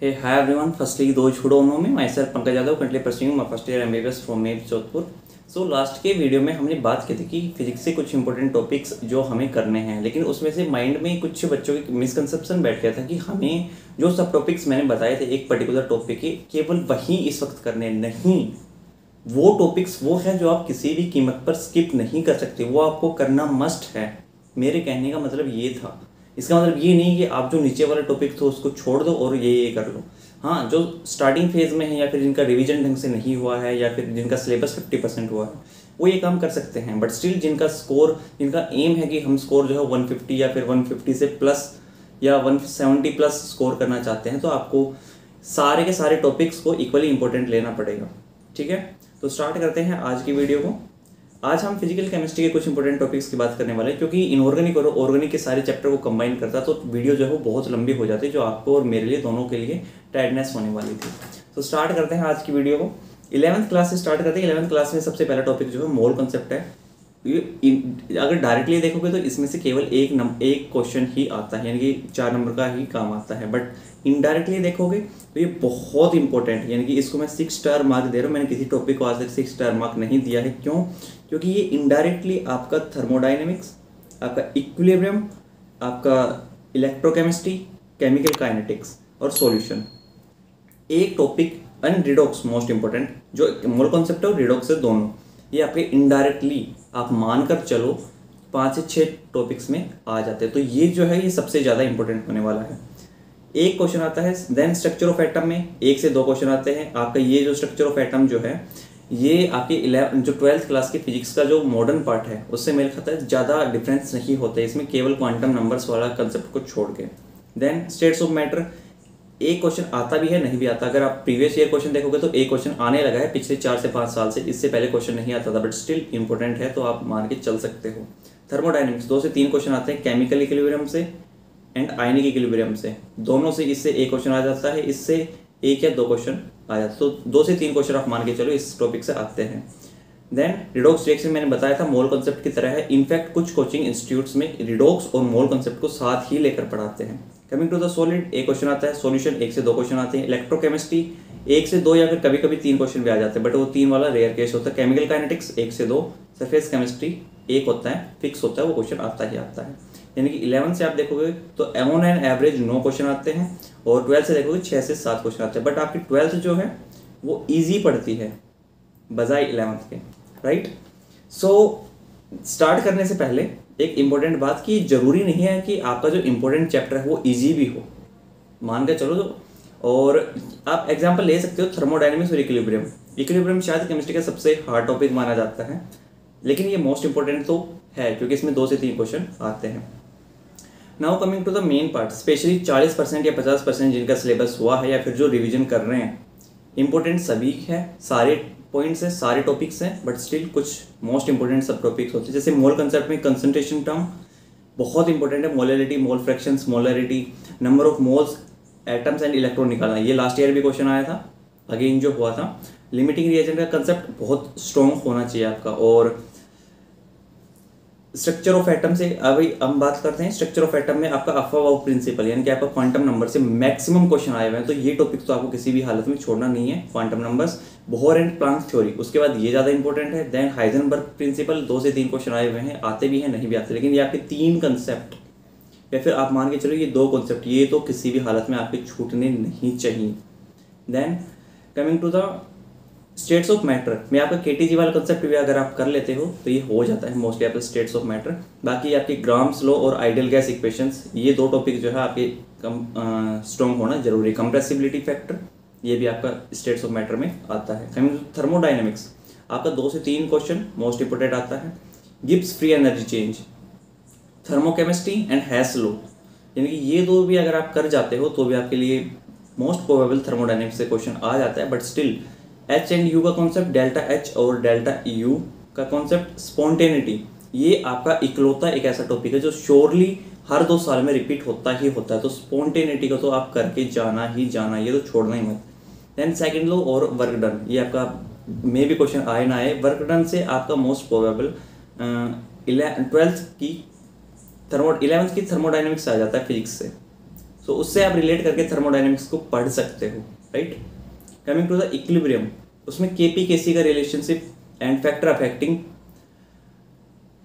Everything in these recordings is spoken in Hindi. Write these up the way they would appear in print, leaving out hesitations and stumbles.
Hey, hi everyone. Firstly, those who don't know me, myself Pankaj Yadav, currently pursuing my first year MBBS from NAIMS Jodhpur. So last के वीडियो में हमने बात की थी कि फिजिक्स से कुछ इंपॉर्टेंट टॉपिक्स जो हमें करने हैं, लेकिन उसमें से माइंड में कुछ बच्चों की मिसकंसेप्शन बैठ गया था कि हमें जो सब टॉपिक्स मैंने बताए थे एक पर्टिकुलर टॉपिक के केवल वही इस वक्त करने नहीं, वो टॉपिक्स वो है जो आप किसी भी कीमत पर स्किप नहीं कर सकते, वो आपको करना मस्ट है. मेरे कहने का मतलब ये था. इसका मतलब ये नहीं कि आप जो नीचे वाला टॉपिक था उसको छोड़ दो और ये कर लो. हाँ, जो स्टार्टिंग फेज में है या फिर जिनका रिवीजन ढंग से नहीं हुआ है या फिर जिनका सिलेबस 50% हुआ है वो ये काम कर सकते हैं. बट स्टिल जिनका एम है कि हम स्कोर जो है 150 या फिर 150 से प्लस या 170 प्लस स्कोर करना चाहते हैं, तो आपको सारे के सारे टॉपिक्स को इक्वली इंपॉर्टेंट लेना पड़ेगा. ठीक है, तो स्टार्ट करते हैं आज की वीडियो को. आज हम फिजिकल केमिस्ट्री के कुछ इंपॉर्टेंट टॉपिक्स की बात करने वाले हैं, क्योंकि इनऑर्गेनिक और ऑर्गेनिक के सारे चैप्टर को कंबाइन करता तो वीडियो जो है वो बहुत लंबी हो जाती है, जो आपको और मेरे लिए दोनों के लिए टायर्डनेस होने वाली थी. तो स्टार्ट करते हैं आज की वीडियो को. 11th क्लास से स्टार्ट करते हैं. 11th क्लास में सबसे पहला टॉपिक जो है मोल कॉन्सेप्ट है. अगर डायरेक्टली देखोगे तो इसमें से केवल एक क्वेश्चन ही आता है, यानी कि 4 नंबर का ही काम आता है. बट इनडायरेक्टली देखोगे तो ये बहुत इंपॉर्टेंट है, यानी कि इसको मैं 6 स्टार मार्क दे रहा हूँ. मैंने किसी टॉपिक को आज तक 6 स्टार मार्क नहीं दिया है. क्यों? क्योंकि ये इनडायरेक्टली आपका थर्मोडाइनमिक्स, आपका इक्विलिब्रियम, आपका इलेक्ट्रोकेमिस्ट्री, केमिकल काइनेटिक्स और सॉल्यूशन, एक topic and redox most important, जो मोल कॉन्सेप्ट है और रिडॉक्स है दोनों, ये आपके इनडायरेक्टली आप मानकर चलो 5 से 6 टॉपिक्स में आ जाते हैं. तो ये जो है ये सबसे ज़्यादा इंपॉर्टेंट होने वाला है. एक क्वेश्चन आता है. देन स्ट्रक्चर ऑफ एटम में 1 से 2 क्वेश्चन आते हैं. आपका ये जो स्ट्रक्चर ऑफ एटम जो है ये आपके जो 12th क्लास की फिजिक्स का जो मॉडर्न पार्ट है उससे मेल खाता है. ज़्यादा डिफरेंस नहीं होता है इसमें, केवल क्वांटम नंबर्स वाला कंसेप्ट को छोड़ के. देन स्टेट्स ऑफ मैटर, एक क्वेश्चन आता भी है नहीं भी आता. अगर आप प्रीवियस ईयर क्वेश्चन देखोगे तो एक क्वेश्चन आने लगा है पिछले 4 से 5 साल से, इससे पहले क्वेश्चन नहीं आता था, बट स्टिल इंपॉर्टेंट है तो आप मान के चल सकते हो. थर्मोडाइनमिक्स 2 से 3 क्वेश्चन आते हैं, केमिकल इक्विलिब्रियम से एंड आयनिक इक्विलिब्रियम से, दोनों से इससे एक क्वेश्चन आ जाता है, इससे 1 या 2 क्वेश्चन आ जाता है. तो 2 से 3 क्वेश्चन आप मान के चलो इस टॉपिक से आते हैं. देन रिडॉक्स रिएक्शन मैंने बताया था मोल कॉन्सेप्ट की तरह है. इनफैक्ट कुछ कोचिंग इंस्टीट्यूट्स में रिडॉक्स और मोल कॉन्सेप्ट को साथ ही लेकर पढ़ाते हैं. कमिंग टू द सॉलिड, एक क्वेश्चन आता है. सॉल्यूशन 1 से 2 क्वेश्चन आते हैं. इलेक्ट्रोकेमिस्ट्री 1 से 2 या फिर कभी कभी 3 क्वेश्चन भी आ जाते हैं, बट वो 3 वाला रेयर केस होता है. केमिकल काइनेटिक्स 1 से 2. सरफेस केमिस्ट्री 1 होता है, फिक्स होता है, वो क्वेश्चन आता ही आता है. यानी कि 11 से आप देखोगे तो ऑन एन एवरेज 9 क्वेश्चन आते हैं और 12 से देखोगे 6 से 7 क्वेश्चन आते हैं. बट आपकी 12th जो है वो ईजी पड़ती है बजाय 11th के, राइट. सो स्टार्ट करने से पहले एक इम्पोर्टेंट बात कि जरूरी नहीं है कि आपका जो इम्पोर्टेंट चैप्टर है वो ईजी भी हो, मान के चलो. और आप एग्जांपल ले सकते हो थर्मोडायनेमिक्स और इक्विलिब्रियम. इक्विलिब्रियम शायद केमिस्ट्री का सबसे हार्ड टॉपिक माना जाता है, लेकिन ये मोस्ट इंपॉर्टेंट तो है क्योंकि इसमें 2 से 3 क्वेश्चन आते हैं. Now coming to the main part, specially 40% या 50% जिनका सिलेबस हुआ है या फिर जो रिवीजन कर रहे हैं, इंपॉर्टेंट सभी है, सारे पॉइंट्स हैं, सारे टॉपिक्स हैं, बट स्टिल कुछ मोस्ट इंपॉर्टेंट सब टॉपिक्स होते हैं. जैसे मोल कंसेप्ट में कंसंट्रेशन टर्म बहुत इंपॉर्टेंट है. Molarity, mole fractions, molarity, number of moles, atoms and electron निकालना, ये लास्ट ईयर भी क्वेश्चन आया था, अगेन जो हुआ था. लिमिटिंग रिएजेंट का कंसेप्ट बहुत स्ट्रॉन्ग होना चाहिए आपका. और स्ट्रक्चर ऑफ एटम से अभी हम बात करते हैं. स्ट्रक्चर ऑफ एटम में आपका अफवाह प्रिंसिपल, यानी कि आपका क्वांटम नंबर से मैक्सिमम क्वेश्चन आए हुए हैं, तो ये टॉपिक तो आपको किसी भी हालत में छोड़ना नहीं है. Quantum numbers, Bohr and Planck theory, उसके बाद ये ज़्यादा इंपॉर्टेंट है. देन हाइजेनबर्ग प्रिंसिपल, 2 से 3 क्वेश्चन आए हुए हैं, आते भी हैं नहीं भी आते, लेकिन ये आपके 3 कंसेप्ट या फिर आप मान के चलो ये 2 कॉन्सेप्ट, ये तो किसी भी हालत में आपके छूटने नहीं चाहिए. Then coming to the states of matter में आपका केटीजी वाला कंसेप्ट भी अगर आप कर लेते हो तो ये हो जाता है मोस्टली आपका स्टेट्स ऑफ मैटर. बाकी आपके ग्राम्स लॉ और आइडियल गैस इक्वेशंस, ये 2 टॉपिक जो है आपके स्ट्रॉन्ग होना जरूरी. कंप्रेसिबिलिटी फैक्टर, ये भी आपका स्टेट्स ऑफ मैटर में आता है. कमिंग टू थर्मोडाइनमिक्स, आपका 2 से 3 क्वेश्चन मोस्ट इंपोर्टेंट आता है. Gibbs free energy change, thermochemistry and Hess law, यानी कि ये 2 भी अगर आप कर जाते हो तो भी आपके लिए मोस्ट प्रोबेबल थर्मोडाइनमिक्स से क्वेश्चन आ जाता है. But still H and you का कॉन्सेप्ट, डेल्टा एच और डेल्टा यू का कॉन्सेप्ट, स्पॉन्टेनिटी, ये आपका इकलौता एक ऐसा टॉपिक है जो श्योरली हर 2 साल में रिपीट होता ही होता है. तो स्पॉन्टेनिटी का तो आप करके जाना ही जाना, ये तो छोड़ना ही मत. देन सेकंड लॉ और वर्क डन, ये आपका मे भी क्वेश्चन आए ना आए. वर्क डन से आपका मोस्ट प्रोबेबल 11th की थर्मोडाइनमिक्स आ जाता है फिजिक्स से. सो उससे आप रिलेट करके थर्मोडाइनमिक्स को पढ़ सकते हो, right. Coming to the equilibrium, उसमें केपी केसी का relationship and factor affecting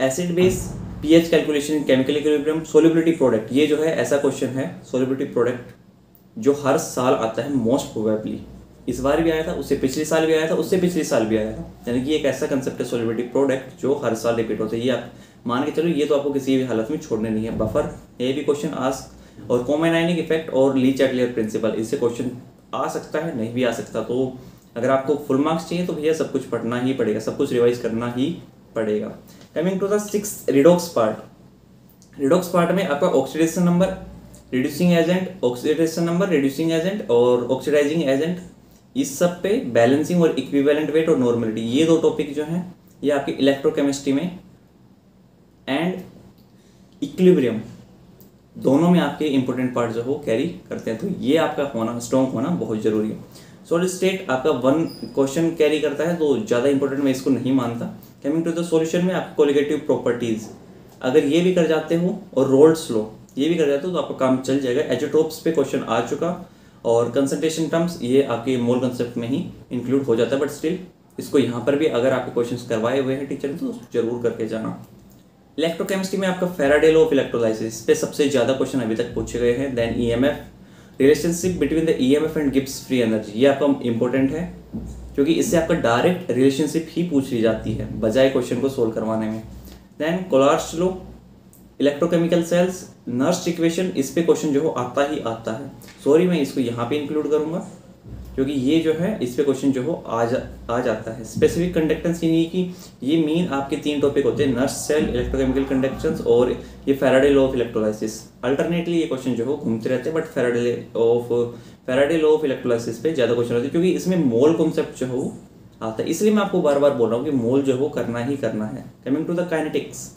acid base, pH calculation in chemical equilibrium, solubility product. ये जो है ऐसा क्वेश्चन है सोल्युबिलिटी प्रोडक्ट जो हर साल आता है मोस्ट प्रोबेबली। इस बार भी आया था, उससे पिछले साल भी आया था, उससे पिछले साल भी आया था। यानी कि एक ऐसा कंसेप्ट है सोल्युबिलिटी प्रोडक्ट जो हर साल रिपीट होता है। ये आप मान के चलो, ये तो आपको किसी भी हालत में छोड़ने नहीं है। बफर, ये भी क्वेश्चन आस्क, और कॉमन आयनिक इफेक्ट और ली चैटलियर प्रिंसिपल, इससे क्वेश्चन आ सकता है, नहीं भी आ सकता। तो अगर आपको फुल मार्क्स चाहिए तो भैया सब कुछ पढ़ना ही पड़ेगा, सब कुछ रिवाइज करना ही पड़ेगा। Coming to the 6th redox part. Redox part में आपका oxidation number, reducing agent, oxidation number, reducing agent और ऑक्सीडाइजिंग एजेंट, इस सब पे बैलेंसिंग और इक्विवेलेंट वेट और नॉर्मलिटी, ये 2 टॉपिक जो हैं ये आपके इलेक्ट्रोकेमिस्ट्री में एंड इक्विलिब्रियम दोनों में आपके इंपॉर्टेंट पार्ट जो हो कैरी करते हैं। तो ये आपका होना, स्ट्रॉन्ग होना बहुत जरूरी है। सॉलिड स्टेट आपका 1 क्वेश्चन कैरी करता है, तो ज़्यादा इंपॉर्टेंट मैं इसको नहीं मानता। कमिंग टू द सॉल्यूशन में आपको कोलिगेटिव प्रॉपर्टीज, अगर ये भी कर जाते हो और रोल्स लॉ ये भी कर जाते हो तो आपका काम चल जाएगा। एजोटोप्स पे क्वेश्चन आ चुका, और कंसंट्रेशन टर्म्स ये आपके मोल कंसेप्ट में ही इंक्लूड हो जाता है, बट स्टिल इसको यहाँ पर भी अगर आपके क्वेश्चंस करवाए हुए हैं टीचर ने तो जरूर करके जाना। इलेक्ट्रोकेमिस्ट्री में आपका फैराडे लॉ ऑफ इलेक्ट्रोलाइसिस पे सबसे ज़्यादा क्वेश्चन अभी तक पूछे गए हैं। Then EMF, relationship between the EMF and Gibbs free energy, ये आपका इंपॉर्टेंट है क्योंकि इससे आपका डायरेक्ट रिलेशनशिप ही पूछ ली जाती है बजाय क्वेश्चन को सोल्व करवाने में। Then Kohlrausch law, electrochemical cells, Nernst equation, इस पे क्वेश्चन जो हो आता ही आता है। सॉरी मैं इसको यहाँ पे इंक्लूड करूँगा क्योंकि ये जो है इस पे क्वेश्चन जो हो आ जाता है। स्पेसिफिक कंडक्टेंस यानी कि ये मेन आपके 3 टॉपिक होते हैं, नर्स सेल, इलेक्ट्रोकेमिकल कंडक्टेंस और ये Faraday law of electrolysis. Alternately ये क्वेश्चन जो हो घूमते रहते हैं, but Faraday law of electrolysis पे ज़्यादा क्वेश्चन होते हैं क्योंकि इसमें मोल कॉन्सेप्ट जो हो आता है। इसलिए मैं आपको बार बार बोल रहा हूँ कि मोल जो हो करना ही करना है। Coming to the kinetics,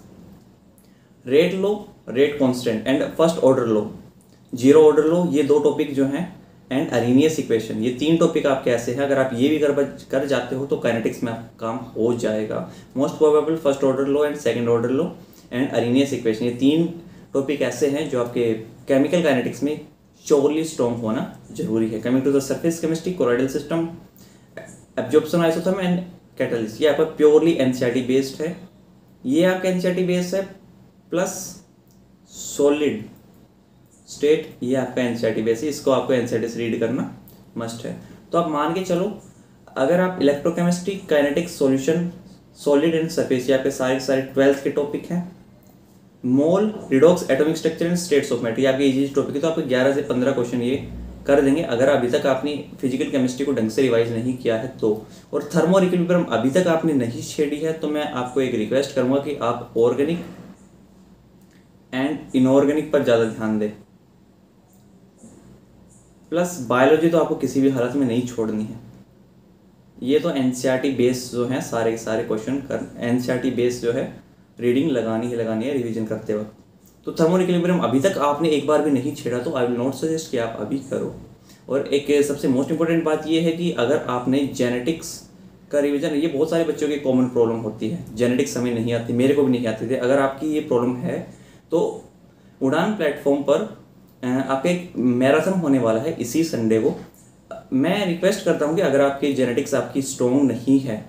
rate law, rate constant and first order law, zero order law, ये 2 टॉपिक जो हैं एंड अरेनियस इक्वेशन, ये 3 टॉपिक आपके ऐसे हैं अगर आप ये भी कर जाते हो तो काइनेटिक्स में आपका काम हो जाएगा। Most probable first order law and second order law and Arrhenius equation, ये 3 टॉपिक ऐसे हैं जो आपके केमिकल काइनेटिक्स में श्योरली स्ट्रॉन्ग होना जरूरी है। Coming to the surface chemistry, colloidal system, absorption isotherm and catalysis, ये आपका प्योरली एनसीईआरटी बेस्ड है। ये आपका एनसीईआरटी बेस्ड है प्लस सॉलिड स्टेट, ये आपका एनसीईआरटी बेस है, इसको आपको एनसीईआरटी से रीड करना मस्ट है। तो आप मान के चलो अगर आप electrochemistry, kinetics, solution, solid and surface, ये आपके सारे 12th के टॉपिक हैं। Mole, redox, atomic structure and states of matter, ये आपके इजी टॉपिक है। तो आपको 11 से 15 क्वेश्चन ये कर देंगे अगर अभी तक आपने फिजिकल केमिस्ट्री को ढंग से रिवाइज नहीं किया है तो। और थर्मो इक्विलिब्रियम अभी तक आपने नहीं छेड़ी है तो मैं आपको एक रिक्वेस्ट करूँगा कि आप ऑर्गेनिक एंड इनऑर्गेनिक पर ज़्यादा ध्यान दें। प्लस बायोलॉजी तो आपको किसी भी हालत में नहीं छोड़नी है। ये तो एनसीईआरटी बेस जो है सारे के सारे क्वेश्चन कर, एनसीईआरटी बेस जो है रीडिंग लगानी है रिवीजन करते वक्त। तो थर्मो इक्विलिब्रियम अभी तक आपने एक बार भी नहीं छेड़ा तो आई विल नॉट सजेस्ट कि आप अभी करो। और एक सबसे मोस्ट इंपॉर्टेंट बात ये है कि अगर आपने जेनेटिक्स का रिवीजन, ये बहुत सारे बच्चों की कॉमन प्रॉब्लम होती है, जेनेटिक्स हमें नहीं आती, मेरे को भी नहीं आती थी। अगर आपकी ये प्रॉब्लम है तो उड़ान प्लेटफॉर्म पर आपका एक मैराथन होने वाला है इसी संडे को। मैं रिक्वेस्ट करता हूँ कि अगर आपकी जेनेटिक्स आपकी स्ट्रॉन्ग नहीं है,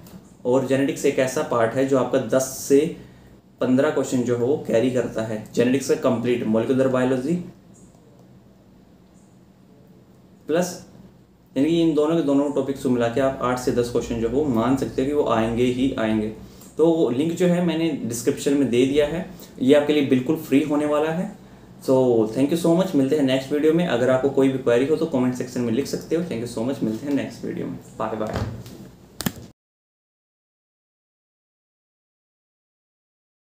और जेनेटिक्स एक ऐसा पार्ट है जो आपका 10 से 15 क्वेश्चन जो हो कैरी करता है, जेनेटिक्स का कंप्लीट मॉलिक्यूलर बायोलॉजी प्लस, यानी कि इन दोनों के दोनों टॉपिक्स को मिला के आप 8 से 10 क्वेश्चन जो हो मान सकते हो कि वो आएंगे ही आएंगे। तो लिंक जो है मैंने डिस्क्रिप्शन में दे दिया है, ये आपके लिए बिल्कुल फ्री होने वाला है। So thank you so much, मिलते हैं नेक्स्ट वीडियो में। अगर आपको कोई भी क्वेरी हो तो कमेंट सेक्शन में लिख सकते हो। थैंक यू सो मच, मिलते हैं नेक्स्ट वीडियो में। Bye bye.